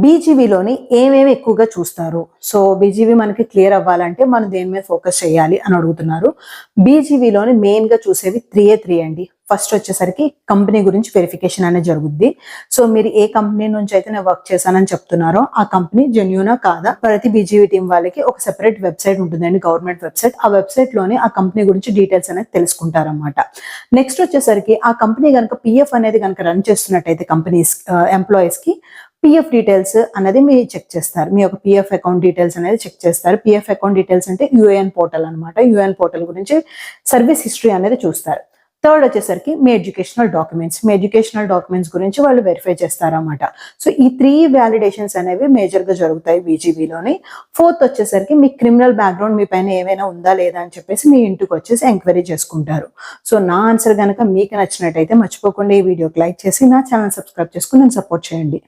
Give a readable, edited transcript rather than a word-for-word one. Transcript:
బీజీవీలోని ఏమేమి ఎక్కువగా చూస్తారు? సో బీజీవీ మనకి క్లియర్ అవ్వాలంటే మనం దేని మీద ఫోకస్ చేయాలి అని అడుగుతున్నారు. బీజీవీలోని మెయిన్ గా చూసేవి 3 అండి. ఫస్ట్ వచ్చేసరికి కంపెనీ గురించి వెరిఫికేషన్ అనేది జరుగుద్ది. సో మీరు ఏ కంపెనీ నుంచి అయితే నేను వర్క్ చేశానని చెప్తున్నారో ఆ కంపెనీ జెన్యూనా కాదా? ప్రతి బీజీవీ టీం వాళ్ళకి ఒక సెపరేట్ వెబ్సైట్ ఉంటుందండి, గవర్నమెంట్ వెబ్సైట్. ఆ వెబ్సైట్ లోని ఆ కంపెనీ గురించి డీటెయిల్స్ అనేది తెలుసుకుంటారన్నమాట. నెక్స్ట్ వచ్చేసరికి ఆ కంపెనీ కనుక పిఎఫ్ అనేది కనుక రన్ చేస్తున్నట్టయితే కంపెనీస్ ఎంప్లాయీస్ కి పిఎఫ్ డీటెయిల్స్ అనేది మీరు చెక్ చేస్తారు. మీ యొక్క పిఎఫ్ అకౌంట్ డీటెయిల్స్ అనేది చెక్ చేస్తారు. పిఎఫ్ అకౌంట్ డీటెయిల్స్ అంటే యూఏఎన్ పోర్టల్ అనమాట. యూఏఎన్ పోర్టల్ గురించి సర్వీస్ హిస్టరీ అనేది చూస్తారు. థర్డ్ వచ్చేసరికి మీ ఎడ్యుకేషనల్ డాక్యుమెంట్స్ గురించి వాళ్ళు వెరిఫై చేస్తారన్నమాట. సో ఈ 3 వ్యాలిడేషన్స్ అనేవి మేజర్ గా జరుగుతాయి బీజీబీలోని. ఫోర్త్ వచ్చేసరికి మీ క్రిమినల్ బ్యాక్గ్రౌండ్ మీ పైన ఏమైనా ఉందా లేదా అని చెప్పేసి మీ ఇంటికి వచ్చేసి ఎంక్వైరీ చేసుకుంటారు. సో నా ఆన్సర్ కనుక మీకు నచ్చినట్టయితే మర్చిపోకుండా ఈ వీడియోకి లైక్ చేసి నా ఛానల్ సబ్స్క్రైబ్ చేసుకుని నన్ను సపోర్ట్ చేయండి.